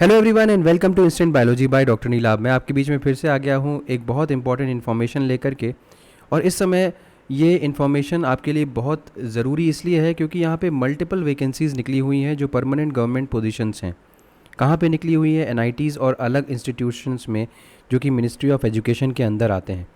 Hello everyone and welcome to instant biology by doctor Neelabh. मैं आपके बीच में फिर से आ गया हूँ एक बहुत इंपॉर्टेंट इन्फॉर्मेशन लेकर के। और इस समय ये इन्फॉर्मेशन आपके लिए बहुत ज़रूरी इसलिए है क्योंकि यहाँ पे मल्टीपल वैकेंसीज़ निकली हुई हैं जो परमानेंट गवर्नमेंट पोजीशंस हैं। कहाँ पे निकली हुई है? एनआईटीज़ और अलग इंस्टीट्यूशंस में जो कि मिनिस्ट्री ऑफ एजुकेशन के अंदर आते हैं।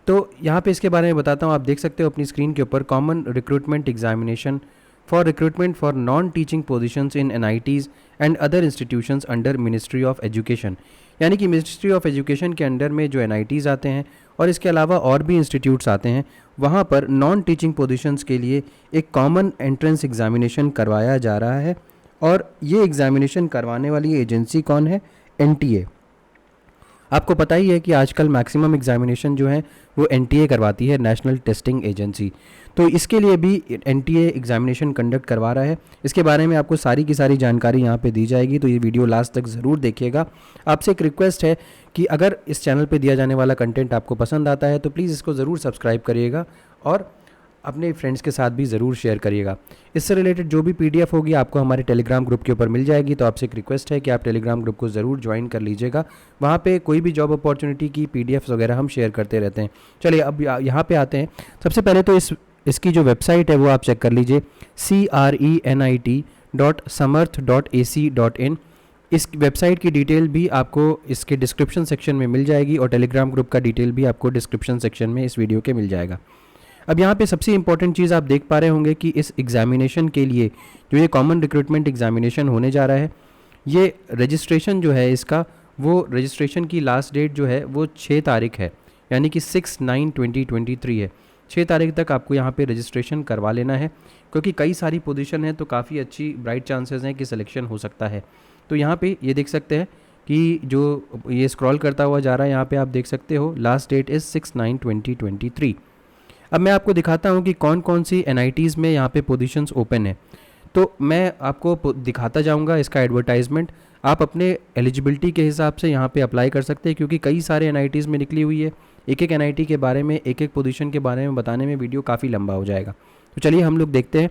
तो यहाँ पे इसके बारे में बताता हूँ। आप देख सकते हो अपनी स्क्रीन के ऊपर common recruitment examination for recruitment for non teaching positions in NITs and other institutions under ministry of education. यानी कि मिनिस्ट्री ऑफ एजुकेशन के अंडर में जो एनआईटीज़ आते हैं और इसके अलावा और भी इंस्टीट्यूट्स आते हैं, वहाँ पर नॉन टीचिंग पोजीशंस के लिए एक कॉमन एंट्रेंस एग्जामिनेशन करवाया जा रहा है। और ये एग्जामिनेशन करवाने वाली एजेंसी कौन है? एनटीए। आपको पता ही है कि आजकल मैक्सिमम एग्जामिनेशन जो है वो एनटीए करवाती है, नेशनल टेस्टिंग एजेंसी। तो इसके लिए भी एनटीए एग्जामिनेशन कंडक्ट करवा रहा है। इसके बारे में आपको सारी की सारी जानकारी यहाँ पे दी जाएगी, तो ये वीडियो लास्ट तक ज़रूर देखिएगा। आपसे एक रिक्वेस्ट है कि अगर इस चैनल पे दिया जाने वाला कंटेंट आपको पसंद आता है तो प्लीज़ इसको ज़रूर सब्सक्राइब करिएगा और अपने फ्रेंड्स के साथ भी ज़रूर शेयर करिएगा। इससे रिलेटेड जो भी पीडीएफ होगी आपको हमारे टेलीग्राम ग्रुप के ऊपर मिल जाएगी, तो आपसे एक रिक्वेस्ट है कि आप टेलीग्राम ग्रुप को ज़रूर ज्वाइन कर लीजिएगा। वहाँ पे कोई भी जॉब अपॉर्चुनिटी की पीडीएफ्स वगैरह हम शेयर करते रहते हैं। चलिए अब यहाँ पे आते हैं। सबसे पहले तो इसकी जो वेबसाइट है वो आप चेक कर लीजिए, CRENIT.samarth.ac.in। इस वेबसाइट की डिटेल भी आपको इसके डिस्क्रिप्शन सेक्शन में मिल जाएगी और टेलीग्राम ग्रुप का डिटेल भी आपको डिस्क्रिप्शन सेक्शन में इस वीडियो के मिल जाएगा। अब यहाँ पे सबसे इंपॉर्टेंट चीज़ आप देख पा रहे होंगे कि इस एग्जामिनेशन के लिए जो ये कॉमन रिक्रूटमेंट एग्जामिनेशन होने जा रहा है, ये रजिस्ट्रेशन जो है इसका, वो रजिस्ट्रेशन की लास्ट डेट जो है वो 6 तारीख है, यानी कि 6/9/2023 है। 6 तारीख तक आपको यहाँ पे रजिस्ट्रेशन करवा लेना है क्योंकि कई सारी पोजीशन है तो काफ़ी अच्छी ब्राइट चांसेस हैं कि सिलेक्शन हो सकता है। तो यहाँ पे ये देख सकते हैं कि जो ये स्क्रॉल करता हुआ जा रहा है, यहाँ पे आप देख सकते हो लास्ट डेट इज़ 6/9/2023। अब मैं आपको दिखाता हूँ कि कौन कौन सी एनआईटीज़ में यहाँ पे पोजीशंस ओपन है। तो मैं आपको दिखाता जाऊँगा इसका एडवर्टाइजमेंट। आप अपने एलिजिबिलिटी के हिसाब से यहाँ पे अप्लाई कर सकते हैं क्योंकि कई सारे एनआईटीज़ में निकली हुई है। एक एक एनआईटी के बारे में, एक एक पोजीशन के बारे में बताने में वीडियो काफ़ी लंबा हो जाएगा। तो चलिए हम लोग देखते हैं।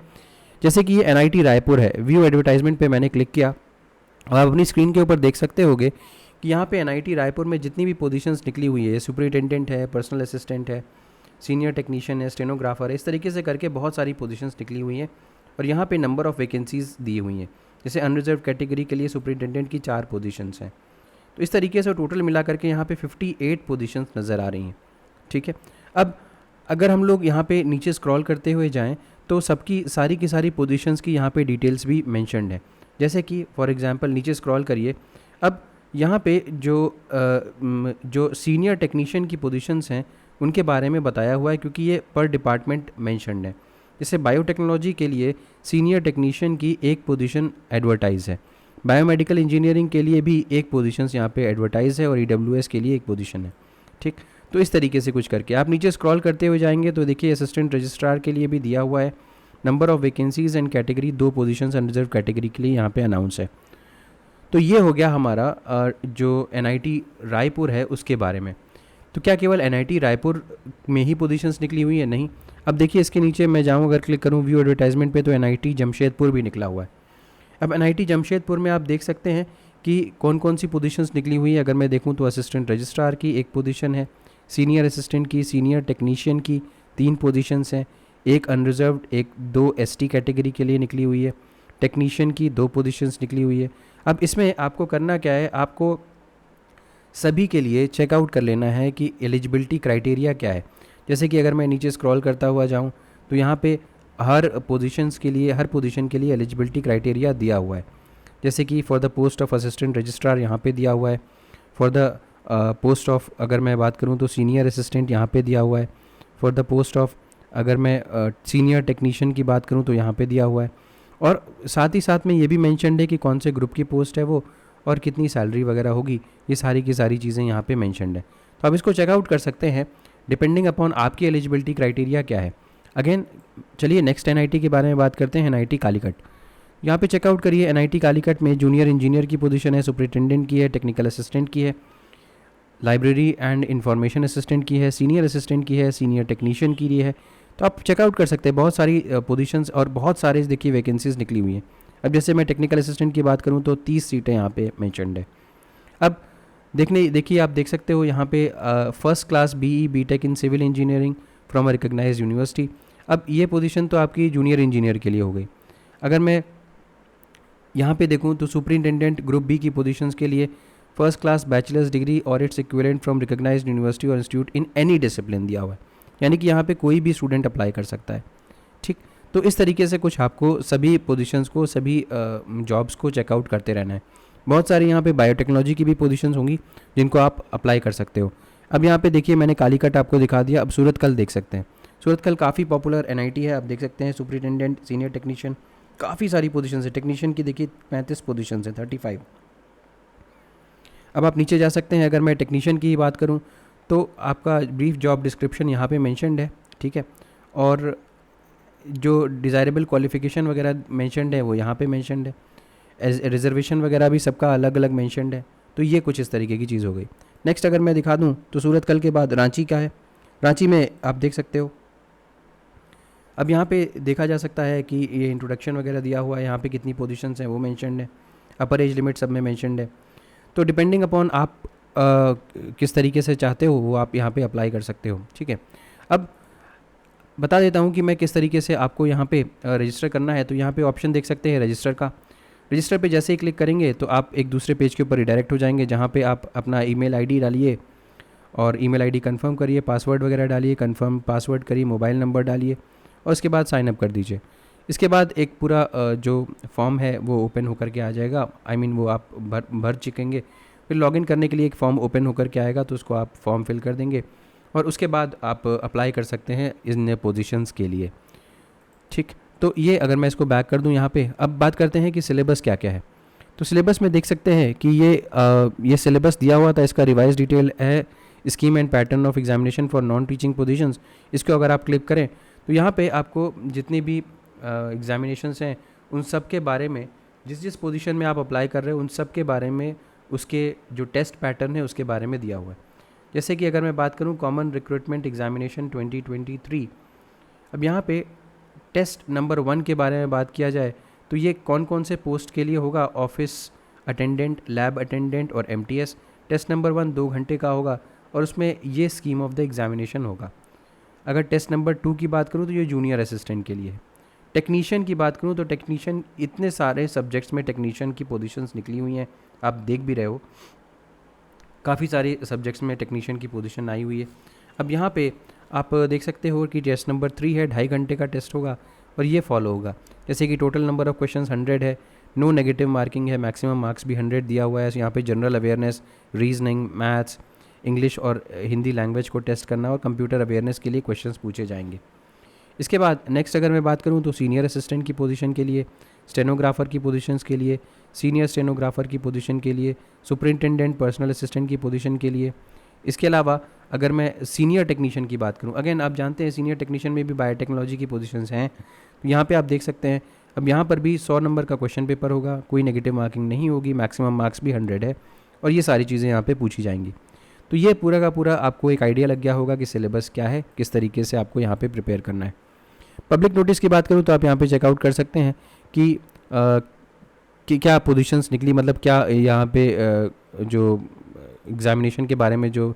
जैसे कि ये एनआईटी रायपुर है, व्यू एडवर्टाइजमेंट पर मैंने क्लिक किया और आप अपनी स्क्रीन के ऊपर देख सकते होगे कि यहाँ पे एनआईटी रायपुर में जितनी भी पोजीशंस निकली हुई है, सुपरिटेंडेंट है, पर्सनल असिस्टेंट है, सीनियर टेक्नीशियन है, स्टेनोग्राफर है, इस तरीके से करके बहुत सारी पोजीशंस निकली हुई हैं। और यहाँ पे नंबर ऑफ़ वैकेंसीज़ दी हुई हैं। जैसे अनरिजर्व कैटेगरी के लिए सुपरिटेंडेंट की 4 पोजीशंस हैं। तो इस तरीके से टोटल मिला करके यहाँ पे 58 पोजीशंस नज़र आ रही हैं। ठीक है, अब अगर हम लोग यहाँ पे नीचे स्क्रॉल करते हुए जाएँ तो सबकी सारी की सारी पोजीशंस की यहाँ पे डिटेल्स भी मेंशन्ड है। जैसे कि फॉर एग्जांपल नीचे स्क्रॉल करिए। अब यहाँ पे जो सीनियर टेक्नीशियन की पोजीशंस हैं उनके बारे में बताया हुआ है क्योंकि ये पर डिपार्टमेंट मेंशन्ड है। जैसे बायोटेक्नोलॉजी के लिए सीनियर टेक्नीशियन की एक पोजीशन एडवर्टाइज है, बायोमेडिकल इंजीनियरिंग के लिए भी एक पोजीशन यहाँ पे एडवर्टाइज है और ईडब्ल्यूएस के लिए एक पोजीशन है। ठीक, तो इस तरीके से कुछ करके आप नीचे स्क्रॉल करते हुए जाएंगे तो देखिए असिस्टेंट रजिस्ट्रार के लिए भी दिया हुआ है। Number of vacancies and category 2 position unreserved category के लिए यहाँ पे अनाउंस है। तो ये हो गया हमारा जो एनआईटी रायपुर है उसके बारे में। तो क्या केवल एनआईटी रायपुर में ही पोजीशंस निकली हुई है? नहीं। अब देखिए इसके नीचे मैं जाऊँ, अगर क्लिक करूँ व्यू एडवर्टाइजमेंट पे, तो एनआईटी जमशेदपुर भी निकला हुआ है। अब एनआईटी जमशेदपुर में आप देख सकते हैं कि कौन कौन सी पोजीशंस निकली हुई है। अगर मैं देखूँ तो असिस्टेंट रजिस्ट्रार की एक पोजीशन है, सीनियर असिस्टेंट की, सीनियर टेक्नीशियन की 3 पोजीशंस हैं, एक अनरिजर्व्ड, एक 2 एसटी कैटेगरी के लिए निकली हुई है, टेक्नीशियन की 2 पोजीशंस निकली हुई है। अब इसमें आपको करना क्या है, आपको सभी के लिए चेकआउट कर लेना है कि एलिजिबिलिटी क्राइटेरिया क्या है। जैसे कि अगर मैं नीचे स्क्रॉल करता हुआ जाऊं तो यहाँ पे हर पोजीशन के लिए एलिजिबिलिटी क्राइटेरिया दिया हुआ है। जैसे कि for the post of assistant registrar यहाँ पे दिया हुआ है, फॉर द पोस्ट ऑफ अगर मैं बात करूँ तो सीनियर असिस्टेंट यहाँ पे दिया हुआ है, फॉर द पोस्ट ऑफ अगर मैं सीनियर टेक्नीशियन की बात करूँ तो यहाँ पे दिया हुआ है। और साथ ही साथ में ये भी मैंशनड है कि कौन से ग्रुप की पोस्ट है वो और कितनी सैलरी वगैरह होगी। ये सारी की सारी चीज़ें यहाँ पे मेंशन्ड है। तो आप इसको चेकआउट कर सकते हैं डिपेंडिंग अपॉन आपकी एलिजिबिलिटी क्राइटेरिया क्या है। अगेन चलिए नेक्स्ट एनआईटी के बारे में बात करते हैं। एनआईटी कालीकट, यहाँ पे चेकआउट करिए। एनआईटी कालीकट में जूनियर इंजीनियर की पोजीशन है, सुपरिटेंडेंट की है, टेक्निकल असिस्टेंट की है, लाइब्रेरी एंड इंफॉर्मेशन असिस्टेंट की है, सीनियर असिस्टेंट की है, सीनियर टेक्नीशियन की है। तो आप चेकआउट कर सकते हैं। बहुत सारी पोजीशंस और बहुत सारे देखिए वैकेंसीज़ निकली हुई हैं। अब जैसे मैं टेक्निकल असिस्टेंट की बात करूँ तो 30 सीटें यहाँ पे मेंशन्ड है। अब देखिए आप देख सकते हो यहाँ पे first class BE BTech in civil engineering from a recognised university. अब ये पोजीशन तो आपकी जूनियर इंजीनियर के लिए हो गई। अगर मैं यहाँ पे देखूँ तो सुपरिटेंडेंट ग्रुप बी की पोजीशंस के लिए फर्स्ट क्लास बैचलर्स डिग्री और its equivalent from recognised university और इंस्टीट्यूट इन एनी डिसिप्लिन दिया हुआ है, यानी कि यहाँ पे कोई भी स्टूडेंट अप्लाई कर सकता है। ठीक, तो इस तरीके से कुछ आपको सभी पोजीशंस को, सभी जॉब्स को चेकआउट करते रहना है। बहुत सारी यहाँ पे बायोटेक्नोलॉजी की भी पोजीशंस होंगी जिनको आप अप्लाई कर सकते हो। अब यहाँ पे देखिए मैंने कालीकट आपको दिखा दिया। अब सूरतकल देख सकते हैं। सूरतकल काफ़ी पॉपुलर NIT है, आप देख सकते हैं। सुपरिटेंडेंट, सीनियर टेक्नीशियन, काफ़ी सारी पोजीशन है। टेक्नीशियन की देखिए 35 पोजीशन है, 35। अब आप नीचे जा सकते हैं। अगर मैं टेक्नीशियन की बात करूं तो आपका ब्रीफ जॉब डिस्क्रिप्शन यहाँ पे मेंशन्ड है, ठीक है। और जो डिज़ायरेबल क्वालिफ़िकेशन वगैरह मेंशन्ड है वो यहाँ पे मेंशन्ड है। रिजर्वेशन वगैरह भी सबका अलग अलग मेंशन्ड है। तो ये कुछ इस तरीके की चीज़ हो गई। नेक्स्ट अगर मैं दिखा दूँ तो सूरतकल के बाद रांची का है। रांची में आप देख सकते हो। अब यहाँ पे देखा जा सकता है कि ये इंट्रोडक्शन वगैरह दिया हुआ है, यहाँ पे कितनी पोजीशंस हैं वो मेंशन्ड है, अपर एज लिमिट सब में मेंशन्ड है। तो डिपेंडिंग अपॉन आप किस तरीके से चाहते हो वो आप यहाँ पे अप्लाई कर सकते हो, ठीक है। अब बता देता हूँ कि मैं किस तरीके से आपको यहाँ पे रजिस्टर करना है। तो यहाँ पे ऑप्शन देख सकते हैं रजिस्टर का। रजिस्टर पे जैसे ही क्लिक करेंगे तो आप एक दूसरे पेज के ऊपर रिडायरेक्ट हो जाएंगे, जहाँ पे आप अपना ईमेल आईडी डालिए और ईमेल आईडी कंफर्म करिए, पासवर्ड वगैरह डालिए, कंफर्म पासवर्ड करिए, मोबाइल नंबर डालिए और उसके बाद साइन अप कर दीजिए। इसके बाद एक पूरा जो फॉर्म है वो ओपन होकर के आ जाएगा। वो आप भर चुकेंगे। फिर लॉगिन करने के लिए एक फॉर्म ओपन होकर के आएगा, तो उसको आप फॉर्म फिल कर देंगे और उसके बाद आप अप्लाई कर सकते हैं इन पोजीशंस के लिए, ठीक। तो ये अगर मैं इसको बैक कर दूं यहाँ पे, अब बात करते हैं कि सिलेबस क्या क्या है। तो सिलेबस में देख सकते हैं कि ये सिलेबस दिया हुआ था, इसका रिवाइज डिटेल है, scheme and pattern of examination for non teaching positions. इसको अगर आप क्लिक करें तो यहाँ पे आपको जितनी भी एग्जामिनेशंस हैं उन सब के बारे में, जिस पोजीशन में आप अप्लाई कर रहे हो उन सब के बारे में, उसके जो टेस्ट पैटर्न है उसके बारे में दिया हुआ है। जैसे कि अगर मैं बात करूं कॉमन रिक्रूटमेंट एग्जामिनेशन 2023, अब यहाँ पे टेस्ट नंबर 1 के बारे में बात किया जाए तो ये कौन कौन से पोस्ट के लिए होगा। ऑफिस अटेंडेंट, लैब अटेंडेंट और MTS। टेस्ट नंबर 1 2 घंटे का होगा और उसमें ये स्कीम ऑफ द एग्जामिनेशन होगा। अगर टेस्ट नंबर 2 की बात करूँ तो ये जूनियर असिस्टेंट के लिए है। टेक्नीशियन की बात करूँ तो टेक्नीशियन, इतने सारे सब्जेक्ट्स में टेक्नीशियन की पोजीशंस निकली हुई हैं, आप देख भी रहे हो, काफ़ी सारे सब्जेक्ट्स में टेक्नीशियन की पोजीशन आई हुई है। अब यहाँ पे आप देख सकते हो कि टेस्ट नंबर 3 है, 2.5 घंटे का टेस्ट होगा और ये फॉलो होगा। जैसे कि टोटल नंबर ऑफ क्वेश्चंस 100 है, नो नेगेटिव मार्किंग है, मैक्सिमम मार्क्स भी 100 दिया हुआ है। यहाँ पे general awareness, reasoning, maths, English और हिंदी लैंग्वेज को टेस्ट करना और कंप्यूटर अवेयरनेस के लिए क्वेश्चंस पूछे जाएंगे। इसके बाद नेक्स्ट अगर मैं बात करूं तो सीनियर असिस्टेंट की पोजीशन के लिए, स्टेनोग्राफर की पोजीशंस के लिए, सीनियर स्टेनोग्राफर की पोजीशन के लिए, सुपरिटेंडेंट पर्सनल असिस्टेंट की पोजीशन के लिए। इसके अलावा अगर मैं सीनियर टेक्नीशियन की बात करूं, अगेन आप जानते हैं सीनियर टेक्नीशियन में भी बायोटेक्नोलॉजी की पोजीशंस हैं, तो यहाँ पे आप देख सकते हैं। अब यहाँ पर भी 100 नंबर का क्वेश्चन पेपर होगा, कोई नेगेटिव मार्किंग नहीं होगी, मैक्सिमम मार्क्स भी 100 है और ये सारी चीज़ें यहाँ पे पूछी जाएंगी। तो ये पूरा का पूरा आपको एक आइडिया लग गया होगा कि सिलेबस क्या है, किस तरीके से आपको यहाँ पे प्रिपेयर करना है। पब्लिक नोटिस की बात करूँ तो आप यहाँ पे चेकआउट कर सकते हैं कि क्या पोजीशंस निकली, मतलब क्या यहाँ पे जो एग्जामिनेशन के बारे में जो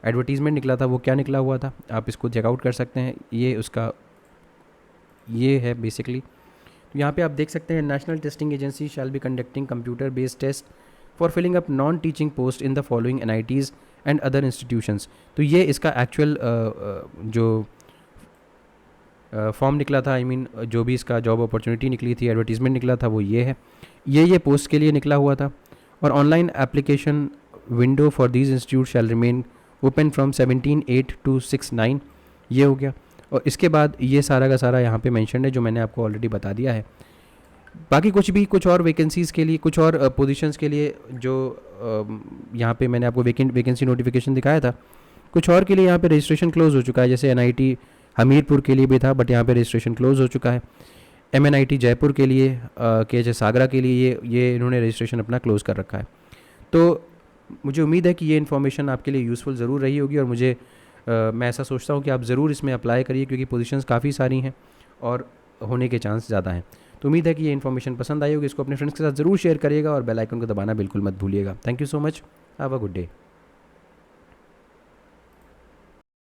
एडवर्टीज़मेंट निकला था वो क्या निकला हुआ था, आप इसको चेकआउट कर सकते हैं। ये है बेसिकली। तो यहाँ पे आप देख सकते हैं national testing agency shall be conducting computer based test for filling up non teaching post in the following NITs and other institutions. तो ये इसका एक्चुअल जो फॉर्म निकला था, जो भी इसका जॉब अपॉर्चुनिटी निकली थी, एडवर्टीज़मेंट निकला था, वो ये है। ये पोस्ट के लिए निकला हुआ था। और online application window for these institute shall remain open from 17/8 to 6/9, ये हो गया। और इसके बाद ये सारा का सारा यहाँ पे मेंशन है जो मैंने आपको ऑलरेडी बता दिया है। बाकी कुछ और वैकेंसीज़ के लिए, कुछ और पोजीशंस के लिए जो यहाँ पे मैंने आपको वैकेंसी नोटिफिकेशन दिखाया था, कुछ और के लिए यहाँ पे रजिस्ट्रेशन क्लोज हो चुका है। जैसे NIT हमीरपुर के लिए भी था, बट यहाँ पे रजिस्ट्रेशन क्लोज हो चुका है। MNIT जयपुर के लिए, KHS आगरा के लिए ये इन्होंने रजिस्ट्रेशन अपना क्लोज़ कर रखा है। तो मुझे उम्मीद है कि ये इन्फॉर्मेशन आपके लिए यूज़फुल ज़रूर रही होगी और मैं ऐसा सोचता हूँ कि आप ज़रूर इसमें अप्लाई करिए, क्योंकि पोजीशंस काफ़ी सारी हैं और होने के चांस ज़्यादा हैं। तो उम्मीद है कि ये इन्फॉर्मेशन पसंद आई होगी, इसको अपने फ्रेंड्स के साथ ज़रूर शेयर करिएगा और बेल आइकन को दबाना बिल्कुल मत भूलिएगा। Thank you so much, have a good day.